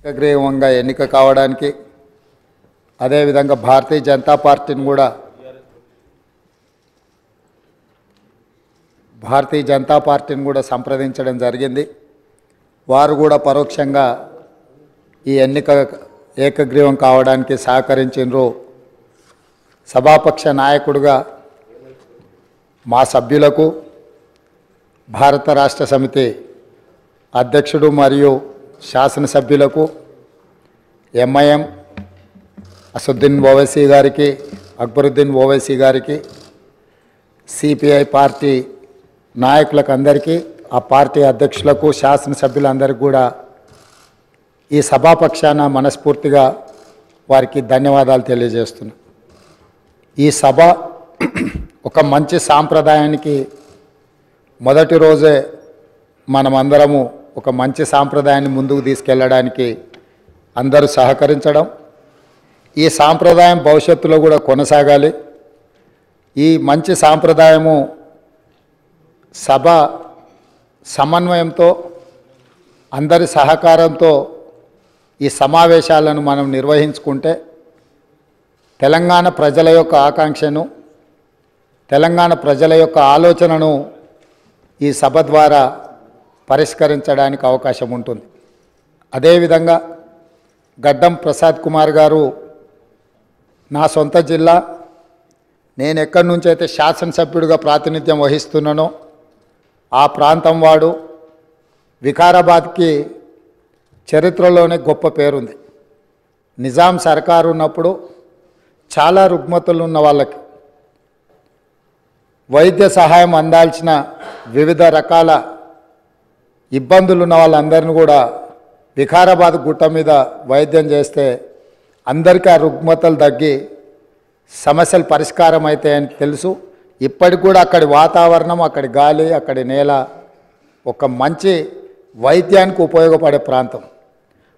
ఏకగ్రీవంగా ఎన్నిక కావడానికి అదేవిధంగా భారతీయ జనతా పార్టీని కూడా సంప్రదించడం జరిగింది. వారు కూడా పరోక్షంగా ఈ ఎన్నిక ఏకగ్రీవం కావడానికి సహకరించారు. సభాపక్ష నాయకుడిగా మా సభ్యులకు, భారత రాష్ట్ర సమితి అధ్యక్షుడు మరియు శాసనసభ్యులకు, ఎంఐఎం అసదుద్దీన్ ఓవైసీ గారికి, అక్బరుద్దీన్ ఓవైసీ గారికి, సిపిఐ పార్టీ నాయకులకు అందరికీ, ఆ పార్టీ అధ్యక్షులకు, శాసనసభ్యులందరికీ కూడా ఈ సభాపక్షాన మనస్ఫూర్తిగా వారికి ధన్యవాదాలు తెలియజేస్తున్నాను. ఈ సభ ఒక మంచి సాంప్రదాయానికి మొదటి రోజే మనమందరము ఒక మంచి సాంప్రదాయాన్ని ముందుకు తీసుకెళ్ళడానికి అందరూ సహకరించడం, ఈ సాంప్రదాయం భవిష్యత్తులో కూడా కొనసాగాలి. ఈ మంచి సాంప్రదాయము సభ సమన్వయంతో, అందరి సహకారంతో ఈ సమావేశాలను మనం నిర్వహించుకుంటే తెలంగాణ ప్రజల యొక్క ఆకాంక్షను, తెలంగాణ ప్రజల యొక్క ఆలోచనను ఈ సభ ద్వారా పరిష్కరించడానికి అవకాశం ఉంటుంది. అదేవిధంగా గడ్డం ప్రసాద్ కుమార్ గారు నా సొంత జిల్లా, నేను ఎక్కడి నుంచి అయితే శాసనసభ్యుడిగా ప్రాతినిధ్యం వహిస్తున్నానో ఆ ప్రాంతం వాడు. వికారాబాద్కి చరిత్రలోనే గొప్ప పేరుంది. నిజాం సర్కారు ఉన్నప్పుడు చాలా రుగ్మతలు ఉన్న వాళ్ళకి వైద్య సహాయం అందాల్సిన వివిధ రకాల ఇబ్బందులు ఉన్న వాళ్ళందరినీ కూడా వికారాబాద్ గుట్ట మీద వైద్యం చేస్తే అందరికీ ఆ రుగ్మతలు తగ్గి సమస్యలు పరిష్కారం అవుతాయని తెలుసు. ఇప్పటికి కూడా అక్కడి వాతావరణం, అక్కడి గాలి, అక్కడి నేల ఒక మంచి వైద్యానికి ఉపయోగపడే ప్రాంతం.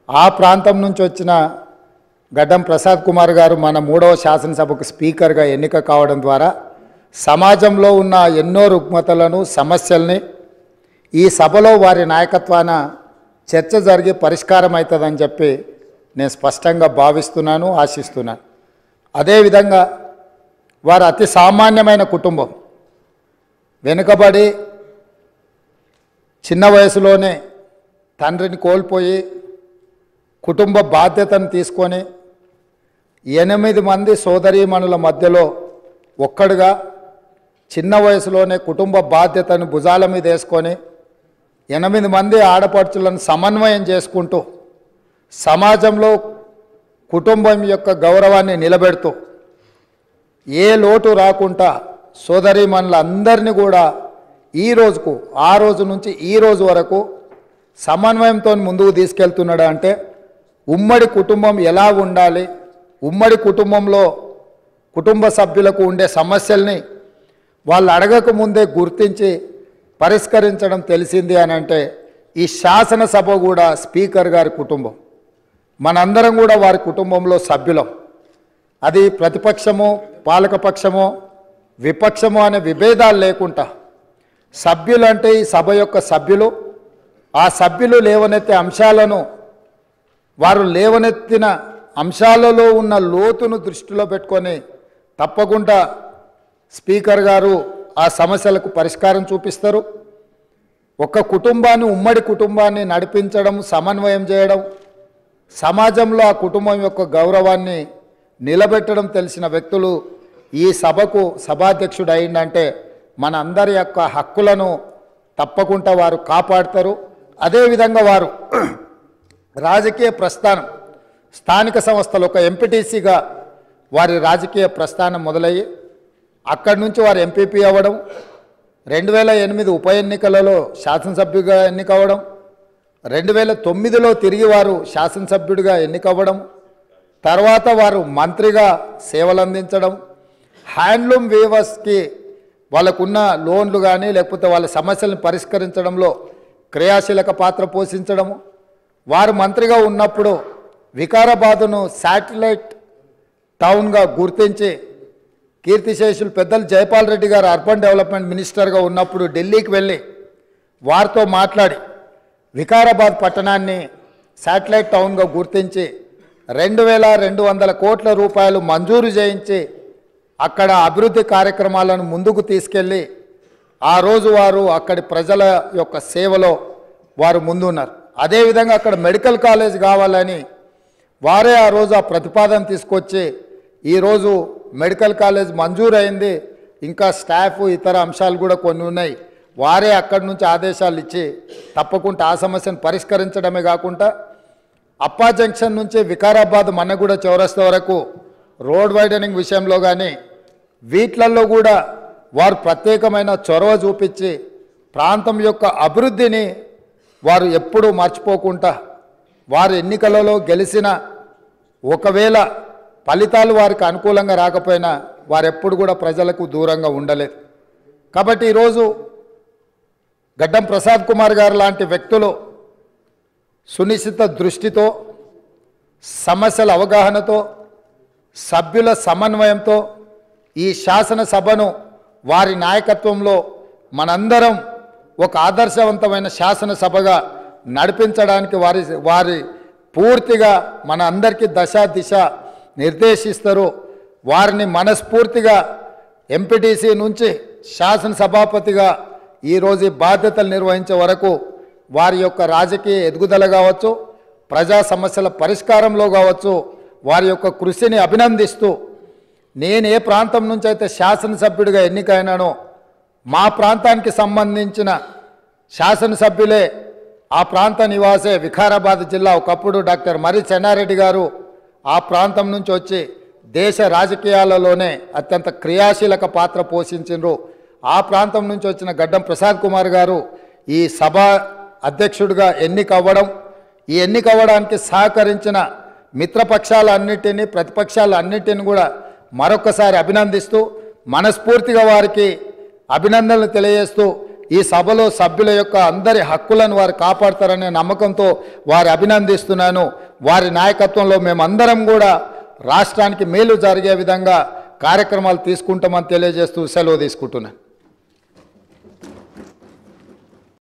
ఆ ప్రాంతం నుంచి వచ్చిన గడ్డం ప్రసాద్ కుమార్ గారు మన 3వ శాసనసభకు స్పీకర్గా ఎన్నిక కావడం ద్వారా సమాజంలో ఉన్న ఎన్నో రుగ్మతలను, సమస్యల్ని ఈ సభలో వారి నాయకత్వాన చర్చ జరిగి పరిష్కారం అవుతుందని చెప్పి నేను స్పష్టంగా భావిస్తున్నాను, ఆశిస్తున్నాను. అదేవిధంగా వారు అతి సామాన్యమైన కుటుంబం. వెనుకబడి చిన్న వయసులోనే తండ్రిని కోల్పోయి కుటుంబ బాధ్యతను తీసుకొని 8 మంది సోదరీమణుల మధ్యలో ఒక్కడుగా చిన్న వయసులోనే కుటుంబ బాధ్యతను భుజాల మీద వేసుకొని 8 మంది ఆడపడుచులను సమన్వయం చేసుకుంటూ సమాజంలో కుటుంబం యొక్క గౌరవాన్ని నిలబెడుతూ ఏ లోటు రాకుండా సోదరీమణులందరినీ కూడా ఈ రోజుకు, ఆ రోజు నుంచి ఈ రోజు వరకు సమన్వయంతో ముందుకు తీసుకెళ్తున్నాడు. అంటే ఉమ్మడి కుటుంబం ఎలా ఉండాలి, ఉమ్మడి కుటుంబంలో కుటుంబ సభ్యులకు ఉండే సమస్యల్ని వాళ్ళు అడగకముందే గుర్తించి పరిష్కరించడం తెలిసింది అని అంటే ఈ శాసనసభ కూడా స్పీకర్ గారి కుటుంబం. మనందరం కూడా వారి కుటుంబంలో సభ్యులం. అది ప్రతిపక్షము, పాలకపక్షము, విపక్షము అనే విభేదాలు లేకుండా సభ్యులు అంటే ఈ సభ యొక్క సభ్యులు. ఆ సభ్యులు లేవనెత్తే అంశాలను, వారు లేవనెత్తిన అంశాలలో ఉన్న లోతును దృష్టిలో పెట్టుకొని తప్పకుండా స్పీకర్ గారు ఆ సమస్యలకు పరిష్కారం చూపిస్తారు. ఒక కుటుంబాన్ని, ఉమ్మడి కుటుంబాన్ని నడిపించడం, సమన్వయం చేయడం, సమాజంలో ఆ కుటుంబం యొక్క గౌరవాన్ని నిలబెట్టడం తెలిసిన వ్యక్తులు ఈ సభకు సభాధ్యక్షుడు అయిందంటే మన అందరి యొక్క హక్కులను తప్పకుండా వారు కాపాడతారు. అదేవిధంగా వారు రాజకీయ ప్రస్థానం, స్థానిక సంస్థలు ఒక ఎంపీటీసీగా వారి రాజకీయ ప్రస్థానం మొదలయ్యి అక్కడి నుంచి వారు ఎంపీపీ అవ్వడం, 2008 ఉప ఎన్నికలలో శాసనసభ్యుడిగా ఎన్నికవ్వడం, 2009లో తిరిగి వారు శాసనసభ్యుడిగా ఎన్నికవ్వడం, తర్వాత వారు మంత్రిగా సేవలు అందించడం, హ్యాండ్లూమ్ వీవర్స్కి వాళ్ళకున్న లోన్లు కానీ లేకపోతే వాళ్ళ సమస్యలను పరిష్కరించడంలో క్రియాశీలక పాత్ర పోషించడము, వారు మంత్రిగా ఉన్నప్పుడు వికారాబాదును శాటిలైట్ టౌన్గా గుర్తించి కీర్తిశేషులు పెద్దలు జైపాల్ రెడ్డి గారు అర్బన్ డెవలప్మెంట్ మినిస్టర్గా ఉన్నప్పుడు ఢిల్లీకి వెళ్ళి వారితో మాట్లాడి వికారాబాద్ పట్టణాన్ని శాటిలైట్ టౌన్గా గుర్తించి 2,200 కోట్ల రూపాయలు మంజూరు చేయించి అక్కడ అభివృద్ధి కార్యక్రమాలను ముందుకు తీసుకెళ్ళి ఆ రోజు వారు అక్కడి ప్రజల యొక్క సేవలో వారు ముందున్నారు. అదేవిధంగా అక్కడ మెడికల్ కాలేజ్ కావాలని వారే ఆ రోజు ఆ ప్రతిపాదన తీసుకొచ్చి ఈరోజు మెడికల్ కాలేజ్ మంజూరైంది. ఇంకా స్టాఫ్ ఇతర అంశాలు కూడా కొన్ని ఉన్నాయి. వారే అక్కడి నుంచి ఆదేశాలు ఇచ్చి తప్పకుండా ఆ సమస్యను పరిష్కరించడమే కాకుండా అప్పా జంక్షన్ నుంచి వికారాబాద్ మన్నగూడ చౌరస్తా వరకు రోడ్ వైడనింగ్ విషయంలో కానీ వీట్లల్లో కూడా వారు ప్రత్యేకమైన చొరవ చూపించి ప్రాంతం యొక్క అభివృద్ధిని వారు ఎప్పుడూ మర్చిపోకుండా వారు ఎన్నికలలో గెలిచిన ఒకవేళ ఫలితాలు వారికి అనుకూలంగా రాకపోయినా వారెప్పుడు కూడా ప్రజలకు దూరంగా ఉండలేదు. కాబట్టి ఈరోజు గడ్డం ప్రసాద్ కుమార్ గారు లాంటి వ్యక్తులు సునిశ్చిత దృష్టితో, సమస్యల అవగాహనతో, సభ్యుల సమన్వయంతో ఈ శాసనసభను వారి నాయకత్వంలో మనందరం ఒక ఆదర్శవంతమైన శాసనసభగా నడిపించడానికి వారి పూర్తిగా మన అందరికీ దశ దిశ నిర్దేశిస్తారు. వారిని మనస్ఫూర్తిగా ఎంపీటీసీ నుంచి శాసనసభాపతిగా ఈరోజు బాధ్యతలు నిర్వహించే వరకు వారి యొక్క రాజకీయ ఎదుగుదల కావచ్చు, ప్రజా సమస్యల పరిష్కారంలో కావచ్చు, వారి యొక్క కృషిని అభినందిస్తూ నేను ఏ ప్రాంతం నుంచి అయితే శాసనసభ్యుడిగా ఎన్నికైనానో మా ప్రాంతానికి సంబంధించిన శాసనసభ్యులే ఆ ప్రాంత నివాసే వికారాబాద్ జిల్లా ఒకప్పుడు డాక్టర్ మర్రి చెన్నారెడ్డి గారు ఆ ప్రాంతం నుంచి వచ్చి దేశ రాజకీయాలలోనే అత్యంత క్రియాశీలక పాత్ర పోషించారు. ఆ ప్రాంతం నుంచి వచ్చిన గడ్డం ప్రసాద్ కుమార్ గారు ఈ సభ అధ్యక్షుడిగా ఎన్నికవ్వడం, ఈ ఎన్నికవ్వడానికి సహకరించిన మిత్రపక్షాలన్నిటినీ ప్రతిపక్షాలన్నిటిని కూడా మరొకసారి అభినందిస్తూ మనస్ఫూర్తిగా వారికి అభినందనలు తెలియజేస్తూ ఈ సభలో సభ్యుల యొక్క అందరి హక్కులను వారు కాపాడతారనే నమ్మకంతో వారి అభినందిస్తున్నాను. వారి నాయకత్వంలో మేమందరం కూడా రాష్ట్రానికి మేలు జరిగే విధంగా కార్యక్రమాలు తీసుకుంటామని తెలియజేస్తూ సెలవు తీసుకుంటున్నాను.